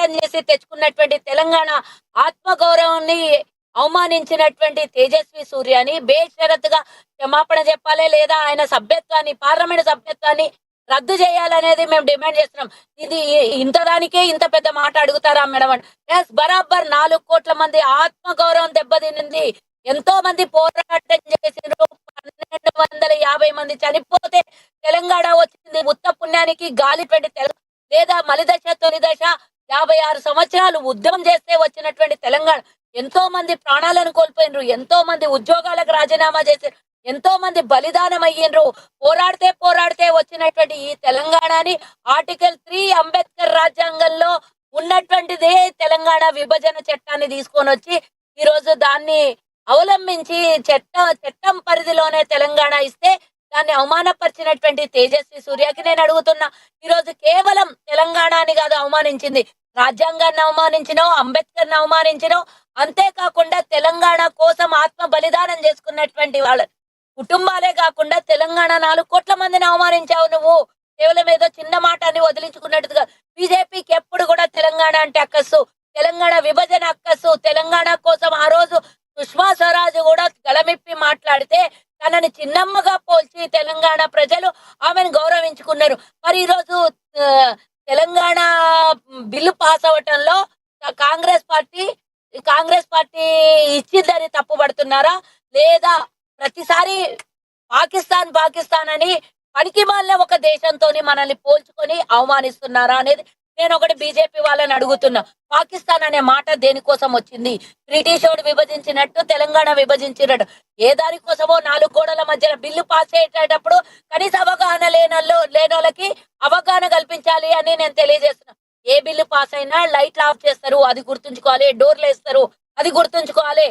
పోరాటం చేసి తెచ్చుకున్నటువంటి తెలంగాణ ఆత్మగౌరవాన్ని అవమానించినటువంటి తేజస్వి సూర్యని బేషరతుగా క్షమాపణ చెప్పాలి, లేదా ఆయన సభ్యత్వాన్ని, పార్లమెంట్ సభ్యత్వాన్ని రద్దు చేయాలనేది మేము డిమాండ్ చేస్తున్నాం. ఇది ఇంత దానికే ఇంత పెద్ద మాట అడుగుతారా మేడం? ఎస్, బరాబర్ 4 కోట్ల మంది ఆత్మగౌరవం దెబ్బతినింది. ఎంతో మంది పోరాటం చేసినారు. 1250 మంది చనిపోతే తెలంగాణ వచ్చింది. ఉత్త పుణ్యానికి గాలి లేదా మలిదశ తొలి దశ 56 సంవత్సరాలు ఉద్యమం చేస్తే వచ్చినటువంటి తెలంగాణ. ఎంతో మంది ప్రాణాలను కోల్పోయినరు, ఎంతో మంది ఉద్యోగాలకు రాజీనామా చేశారు, ఎంతో మంది బలిదానం అయ్యిండ్రు. పోరాడితే వచ్చినటువంటి ఈ తెలంగాణని ఆర్టికల్ 3 అంబేద్కర్ రాజ్యాంగంలో ఉన్నటువంటిదే తెలంగాణ విభజన చట్టాన్ని తీసుకొని వచ్చి ఈరోజు దాన్ని అవలంబించి చట్టం పరిధిలోనే తెలంగాణ ఇస్తే దాన్ని అవమానపరిచినటువంటి తేజస్వి సూర్యకి నేను అడుగుతున్నా, ఈరోజు కేవలం తెలంగాణని కాదు అవమానించింది, రాజ్యాంగాన్ని అవమానించినావు, అంబేద్కర్ని అవమానించినావు. అంతేకాకుండా తెలంగాణ కోసం ఆత్మ బలిదానం చేసుకున్నటువంటి వాళ్ళ కుటుంబాలే కాకుండా తెలంగాణ 4 కోట్ల మందిని అవమానించావు నువ్వు. కేవలం ఏదో చిన్న మాట అని వదిలించుకున్నట్టుగా. బీజేపీకి ఎప్పుడు కూడా తెలంగాణ అంటే అక్కసు, తెలంగాణ విభజన అక్కసు. తెలంగాణ కోసం ఆ రోజు సుష్మా స్వరాజ్ కూడా గళమిప్పి మాట్లాడితే తనని చిన్నమ్మగా పోల్చి తెలంగాణ ప్రజలు ఆమెను గౌరవించుకున్నారు. మరి ఈరోజు తెలంగాణ బిల్లు పాస్ అవటంలో కాంగ్రెస్ పార్టీ ఇచ్చిందని తప్పుపడుతున్నారా, లేదా ప్రతిసారి పాకిస్తాన్ అని పనికి మాలిన ఒక దేశంతో మనల్ని పోల్చుకొని అవమానిస్తున్నారా అనేది నేను ఒకటి బీజేపీ వాళ్ళని అడుగుతున్నా. పాకిస్తాన్ అనే మాట దేనికోసం వచ్చింది? బ్రిటిష్ వాడు విభజించినట్టు తెలంగాణ విభజించినట్టు ఏ దానికోసమో 4 గోడల మధ్య బిల్లు పాస్ చేసేటప్పుడు కనీస అవగాహన లేనోళ్ళకి అవగాహన కల్పించాలి అని నేను తెలియజేస్తున్నా. ఏ బిల్లు పాస్ అయినా లైట్లు ఆఫ్ చేస్తారు, అది గుర్తుంచుకోవాలి. డోర్లు వేస్తారు, అది గుర్తుంచుకోవాలి.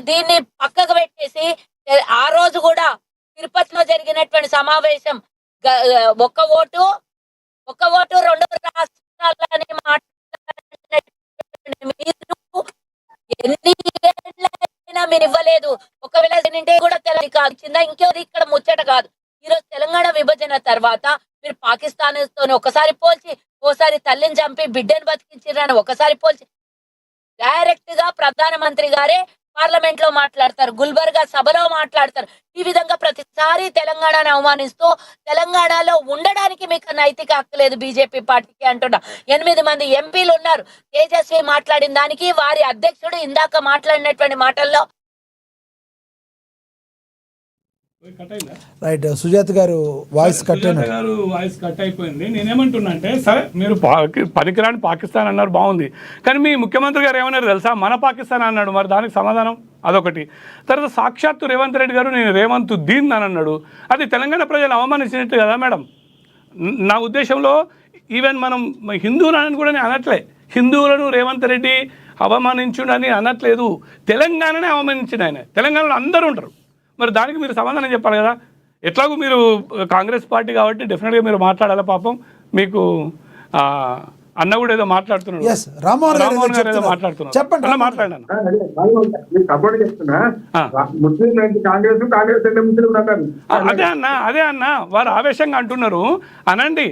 దీన్ని పక్కకు పెట్టేసి ఆ రోజు కూడా తిరుపతిలో జరిగినటువంటి సమావేశం ఒక్క ఓటు 2 రాష్ట్రాలని మాట్లాడిన మీరు ఎన్ని ఏళ్ళైనా మీరు ఇవ్వలేదు. ఒకవేళ కూడా తెలంగాణ ఇంకేది ఇక్కడ ముచ్చట కాదు. ఈరోజు తెలంగాణ విభజన తర్వాత మీరు పాకిస్తాన్ తో ఒకసారి పోల్చి, ఓసారి తల్లిని చంపి బిడ్డను బతికించారని ఒకసారి పోల్చి, డైరెక్ట్ గా ప్రధానమంత్రి గారే పార్లమెంట్ లో మాట్లాడతారు, గుల్బర్గా సభలో మాట్లాడతారు. ఈ విధంగా ప్రతిసారి తెలంగాణను అవమానిస్తూ తెలంగాణలో ఉండడానికి మీకు నైతిక హక్కు లేదు బీజేపీ పార్టీకి అంటున్నా. 8 మంది ఎంపీలు ఉన్నారు. తేజస్వి మాట్లాడిన దానికి వారి అధ్యక్షుడు ఇందాక మాట్లాడినటువంటి మాటల్లో రైట్. సుజాత గారు వాయిస్ కట్ అయిపోయింది. నేనేమంటున్నా అంటే, సరే మీరు పనికిరాని పాకిస్తాన్ అన్నారు, బాగుంది. కానీ మీ ముఖ్యమంత్రి గారు ఏమన్నారు తెలుసా? మన పాకిస్తాన్ అన్నాడు. మరి దానికి సమాధానం అదొకటి. తర్వాత సాక్షాత్తు రేవంత్ రెడ్డి గారు నేను రేవంత్ దీన్ అని అన్నాడు. అది తెలంగాణ ప్రజలు అవమానించినట్టు కదా మేడం. నా ఉద్దేశంలో ఈవెన్ మనం హిందువులని కూడా నేను అనట్లే, హిందువులను రేవంత్ రెడ్డి అవమానించుడని అనట్లేదు. తెలంగాణనే అవమానించిన ఆయన. తెలంగాణలో అందరూ ఉంటారు. మరి దానికి మీరు సమాధానం చెప్పాలి కదా. ఎట్లాగూ మీరు కాంగ్రెస్ పార్టీ కాబట్టి డెఫినెట్గా మీరు మాట్లాడాలి. పాపం మీకు అన్న కూడా ఏదో మాట్లాడుతున్నాడు, రామ్మోహన్ గారు ఏదో మాట్లాడుతున్నారు. చెప్పండి, అలా మాట్లాడాను. అదే అన్న వారు ఆవేశంగా అంటున్నారు అనండి.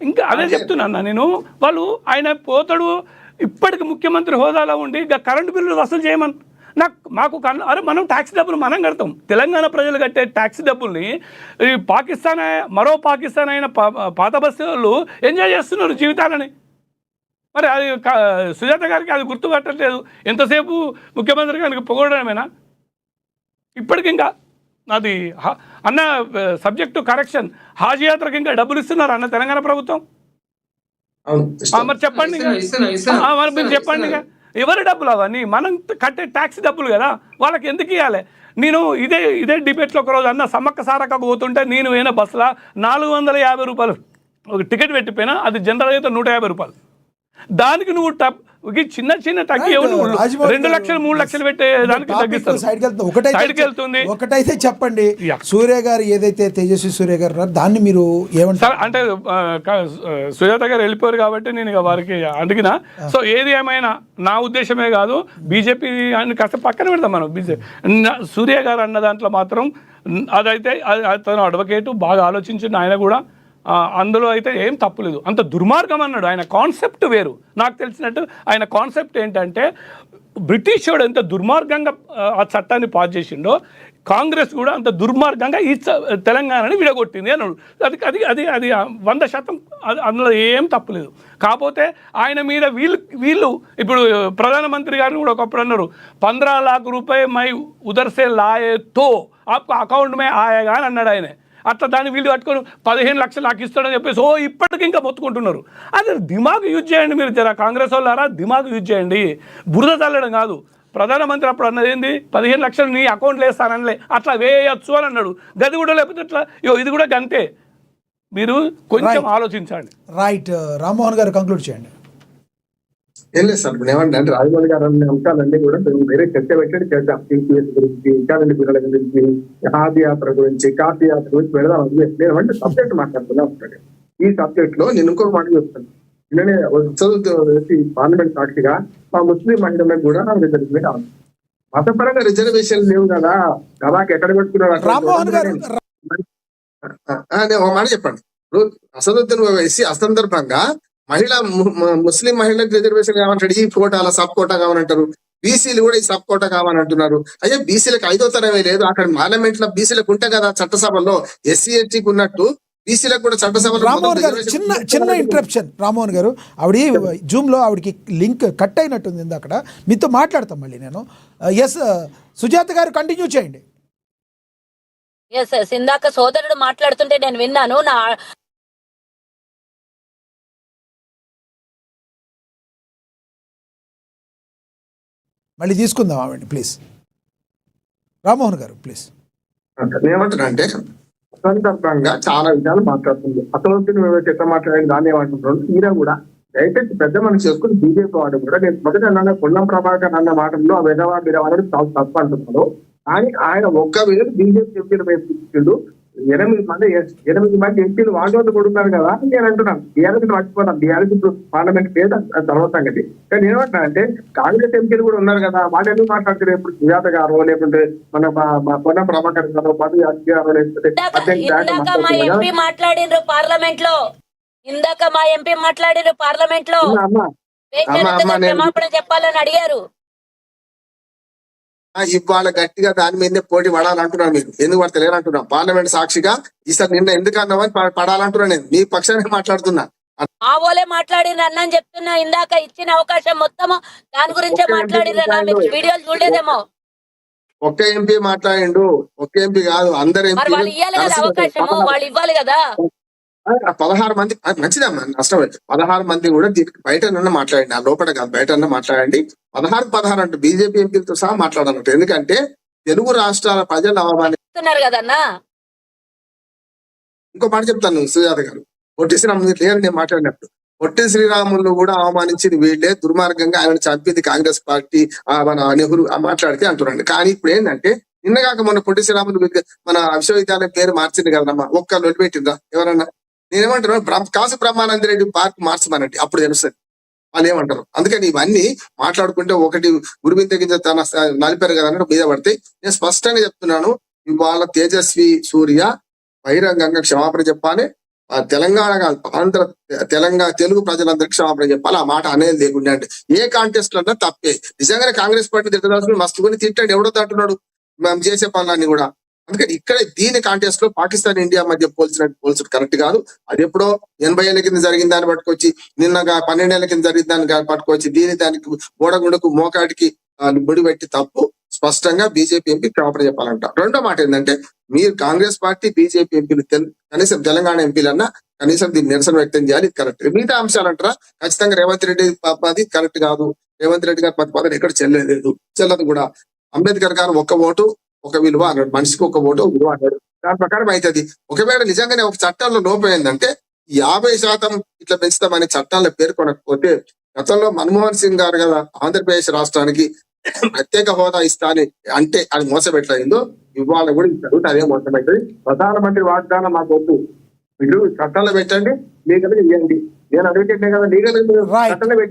ఇంకా అదే చెప్తున్నా అన్న నేను. వాళ్ళు ఆయన పోతాడు ఇప్పటికి ముఖ్యమంత్రి హోదాలో ఉండి కరెంటు బిల్లులు వసూలు చేయమని మాకు అరే మనం ట్యాక్స్ డబ్బులు మనం కడతాం. తెలంగాణ ప్రజలు కట్టే ట్యాక్స్ డబ్బుల్ని ఈ మరో పాకిస్తాన్ అయిన పాత బస్తీ వాళ్ళు ఎంజాయ్ చేస్తున్నారు జీవితాలని. మరి అది సుజాత గారికి అది గుర్తుపట్టట్లేదు. ఎంతసేపు ముఖ్యమంత్రి గారికి పొగడమేనా? ఇప్పటికి ఇంకా అది అన్న సబ్జెక్టు కరెక్షన్, హాజ్ యాత్రకి ఇంకా డబ్బులు ఇస్తున్నారు అన్న తెలంగాణ ప్రభుత్వం. మరి చెప్పండి, మరి మీరు చెప్పండి. ఎవరి డబ్బులు అవన్నీ? మనం కట్టే ట్యాక్స్ డబ్బులు కదా, వాళ్ళకి ఎందుకు ఇవ్వాలి? నేను ఇదే డిబేట్లో ఒకరోజు అన్న సమ్మక్క సారక్కకు పోతుంటే నేను పోయిన బస్సులో 450 రూపాయలు ఒక టికెట్ పెట్టిపోయినా, అది జనరల్ అయితే 150 రూపాయలు. దానికి నువ్వు చిన్న తగ్గి 2 లక్షలు 3 లక్షలు పెట్టే దానికి తగ్గిస్తుంది. ఒకటైతే చెప్పండి, సూర్య గారు ఏదైతే తేజస్వి సూర్య గారు దాన్ని మీరు ఏమంటారు? అంటే సుజాత గారు వెళ్ళిపోయారు కాబట్టి నేను ఇక వారికి అడిగిన. సో ఏది ఏమైనా నా ఉద్దేశమే కాదు, బీజేపీ అని కాస్త పక్కన పెడతాం మనం. బీజేపీ సూర్య గారు అన్న దాంట్లో మాత్రం అదైతే అతను అడ్వకేటు, బాగా ఆలోచించిన ఆయన కూడా అందులో అయితే ఏం తప్పులేదు. అంత దుర్మార్గం అన్నాడు. ఆయన కాన్సెప్ట్ వేరు. నాకు తెలిసినట్టు ఆయన కాన్సెప్ట్ ఏంటంటే బ్రిటిష్ వాడు ఎంత దుర్మార్గంగా ఆ చట్టాన్ని పాస్ చేసిండో కాంగ్రెస్ కూడా అంత దుర్మార్గంగా ఈ తెలంగాణని విడగొట్టింది అన్నాడు. అది అది అది అది 100% అందులో ఏం తప్పులేదు. కాకపోతే ఆయన మీద వీళ్ళు ఇప్పుడు ప్రధానమంత్రి గారు కూడా ఒకప్పుడు అన్నారు 15 लाख रुपए మై ఉదర్ సే లాయే తో ఆప్కో అకౌంట్ మే ఆయేగా అని అన్నాడు ఆయన. అట్లా దాన్ని వీళ్ళు కట్టుకొని 15 లక్షలు నాకు ఇస్తాడని చెప్పేసి ఇప్పటికి ఇంకా మొత్తుకుంటున్నారు. అది దిమాగ్ యూజ్ చేయండి మీరు, జర కాంగ్రెస్ వాళ్ళారా దిమాగ్ యూజ్ చేయండి, బురద చల్లడం కాదు. ప్రధానమంత్రి అప్పుడు అన్నది ఏంది 15 లక్షలు నీ అకౌంట్లో వేస్తానలే, అట్లా వేయచ్చు అని అన్నాడు. గది కూడా లేకపోతే ఇట్లా ఇది కూడా గంతే. మీరు కొంచెం ఆలోచించండి. రైట్, రామ్మోహన్ గారు కంక్లూడ్ చేయండి. ఏం లేదు సార్, ఇప్పుడు ఏమంటే అంటే రాజమౌళి గారు అనే అంశాలన్నీ కూడా మేము వేరే చర్చ పెట్టండి, చేద్దాం. టీపీఎస్ గురించి, విచారణి పిల్లల గురించి, హాది యాత్ర గురించి, కాశీ యాత్ర గురించి పెడదాం. లేదంటే సబ్జెక్ట్ మాట్లాడుతున్నా ఉంటాడు. ఈ సబ్జెక్ట్ లో నేను ఇంకొక మాట చెప్తాను. నిన్ననే పార్లమెంట్ సాక్షిగా మా ముస్లిం మహిళలకు కూడా రిజర్వేషన్ కావాలి. మతపరంగా రిజర్వేషన్ లేవు కదా, గదాకి ఎక్కడ రామ్మోహన్ గారు పెట్టుకున్నారు. ఒక మాట చెప్పండి. ఇప్పుడు అసదుద్దీన్ ఓవైసీ అసందర్భంగా ముస్లిం మహిళలకు రిజర్వేషన్ కావాలంటాడు. ఈ కోటాల సబ్ కోటా కావాలంటారు. బీసీలు కూడా ఈ సబ్ కోటా కావాలంటున్నారు. అయ్యా బీసీలకు 5వ తరమే లేదు. అక్కడ పార్లమెంట్ లో బీసీలకు ఉంటాయి కదా చట్టసభలో, ఎస్సీ ఎస్టీకి ఉన్నట్టు బీసీలకు కూడా చట్టసభలో. రామ్మోహన్ గారు చిన్న ఇంటరప్షన్. రామ్మోహన్ గారు ఆవిడ జూమ్ లో ఆవిడకి లింక్ కట్ అయినట్టుంది అక్కడ, మీతో మాట్లాడతాం మళ్ళీ నేను. ఎస్ సుజాత గారు కంటిన్యూ చేయండి. ఎస్ ఇందాక సోదరుడు మాట్లాడుతుంటే నేను విన్నాను. మళ్ళీ తీసుకుందాం ఆవిడ ప్లీజ్. రామ్మోహన్ గారు ప్లీజ్. ఏమంటున్నా అంటే సందర్భంగా చాలా విషయాలు మాట్లాడుతుంది. అసలు ఎట్లా మాట్లాడండి దాన్ని ఏమంటున్నాడు. ఈయన కూడా దయచేసి పెద్ద మనిషి చేసుకుని బీజేపీ వాడు కూడా నేను మొదట అన్న పొన్నం ప్రభాకర్ అన్న మాటల్లో ఆ విధవా బిరవాలని చాలా తప్పు అంటున్నాడు. కానీ ఆయన 1,000 బీజేపీ ఎంపీలు వేసుకుంటుండు. 8 మంది ఎంపీలు వాళ్ళు కూడా ఉన్నారు కదా అని నేను అంటున్నాను. టీఆర్ఎస్ మర్చిపోతాను. టీఆర్ఎస్ ఇప్పుడు పార్లమెంట్ పేద తర్వాత సంగతి. కానీ ఏమంటున్నా అంటే కాంగ్రెస్ ఎంపీలు కూడా ఉన్నారు కదా, వాళ్ళు ఎందుకు మాట్లాడుతున్నారు? ఇప్పుడు సుజాత గారు లేకుంటే మన పొన్నం ప్రభాకర్ గారు, మధు యాదవ్ గారు, లేకపోతే మాట్లాడినారు పార్లమెంట్ లో. ఇందాక మా ఎంపీ మాట్లాడినారు పార్లమెంట్ లో, క్షమాపణ చెప్పాలని అడిగారు. ఇవాళ గట్టిగా దాని మీదనే పోటీ పడాలంటున్నాను. మీరు ఎందుకు పడతలేరు అంటున్నా. పార్లమెంట్ సాక్షిగా ఈసారి నిన్న ఎందుకు అన్నామని పడాలంటున్నా. నేను మీ పక్షాన్ని మాట్లాడుతున్నా. ఆ ఓలే మాట్లాడిన అన్నని చెప్తున్నా. ఇందాక ఇచ్చిన అవకాశం మొత్తం దాని గురించే మాట్లాడిరన్నా. మీరు వీడియోలు చూడలేదేమో. ఒక్క ఎంపీ మాట్లాడిండు, ఒక్క ఎంపీ కాదు అందరు ఎంపీ. వాళ్ళు ఇవ్వాలి కదా అవకాశము, వాళ్ళు ఇవ్వాలి కదా. 16 మంది మంచిదమ్మా, నష్టం. 16 మంది కూడా దీనికి బయట మాట్లాడండి, ఆ లోపల కాదు బయట మాట్లాడండి. 16 అంటే బీజేపీ ఎంపీలతో సహా మాట్లాడాలంట. ఎందుకంటే తెలుగు రాష్ట్రాల ప్రజలు అవమానిస్తున్నారు కదన్నా. ఇంకో మాట చెప్తాను సుజాత గారు, పొట్టి శ్రీరాములు లేరు నేను మాట్లాడినప్పుడు. పొట్టి శ్రీరాములు కూడా అవమానించింది వీళ్ళే, దుర్మార్గంగా ఆయన చంపింది కాంగ్రెస్ పార్టీ, మన నెహ్రూ మాట్లాడితే అంటున్నాడు. కానీ ఇప్పుడు ఏంటంటే నిన్నగాక మొన్న పొట్టి శ్రీరాములు మన విశ్వవిద్యాలయం పేరు మార్చింది కదమ్మా, ఒక్క లొల్లి పెట్టిందా ఎవరన్నా? నేనేమంటున్నాను, కాసు బ్రహ్మానంద రెడ్డి పార్క్ మార్చమనండి, అప్పుడు తెలుస్తుంది వాళ్ళు ఏమంటారు. అందుకని ఇవన్నీ మాట్లాడుకుంటే ఒకటి గురువింద గింజ తన నలిపారు కదా అన్నట్టు మీద పడితే నేను స్పష్టంగా చెప్తున్నాను. ఇవాళ తేజస్వి సూర్య బహిరంగంగా క్షమాపణ చెప్పాలి. తెలంగాణ కాదు, ఆంధ్ర తెలంగాణ తెలుగు ప్రజలందరికీ క్షమాపణ చెప్పాలి. ఆ మాట అనేది లేకుండా అంటే ఏ కాంటెస్ట్ లో తప్పే. నిజంగానే కాంగ్రెస్ పార్టీ తిట్టదాల్సిన మస్తు కొని తిట్టాడు, ఎవడో అంటున్నాడు మేము చేసే పనులన్నీ కూడా. అందుకని ఇక్కడ దీని కాంటెస్ట్ లో పాకిస్తాన్ ఇండియా మధ్య పోల్చడం కరెక్ట్ కాదు. అది ఎప్పుడో 80 ఏళ్ల కింద జరిగిన దాన్ని పట్టుకొచ్చి, నిన్నగా 12 ఏళ్ల కింద జరిగిన దాన్ని పట్టుకొచ్చి దానికి ఓడగుండకు మోకాటికి బొడి పెట్టి తప్పు. స్పష్టంగా బీజేపీ ఎంపీ క్షమాపణ చెప్పాలంట. రెండో మాట ఏంటంటే మీరు కాంగ్రెస్ పార్టీ బీజేపీ ఎంపీలు కనీసం తెలంగాణ ఎంపీలన్నా కనీసం దీన్ని నిరసన వ్యక్తం చేయాలి, కరెక్ట్. మిగతా అంశాలంటారా ఖచ్చితంగా రేవంత్ రెడ్డి అది కరెక్ట్ కాదు. రేవంత్ రెడ్డి గారి ప్రతిపాదన ఎక్కడ చెల్లదు కూడా. అంబేద్కర్ గారు ఒక్క ఓటు ఒక విలువ అన్నాడు, మనిషికి ఒక ఓటు విలువ అన్నాడు. దాని ప్రకారం అవుతుంది. ఒకవేళ నిజంగానే ఒక చట్టంలో లోపం ఏంటంటే 50% ఇట్లా పెంచుతామనే చట్టాల్లో పేర్కొనకపోతే, గతంలో మన్మోహన్ సింగ్ గారు కదా ఆంధ్రప్రదేశ్ రాష్ట్రానికి ప్రత్యేక హోదా ఇస్తాని అంటే అది మోసపెట్టయిందో, ఇవాళ కూడా ఇస్తారు, అదే మోసమవుతుంది. ప్రధానమంత్రి వాగ్దానం మాకు వద్దు, మీరు చట్టాల్లో పెట్టండి, లీగల్ ఇవ్వండి. నేను అడిగితే కదా లీగల్ చట్టాలు పెట్టి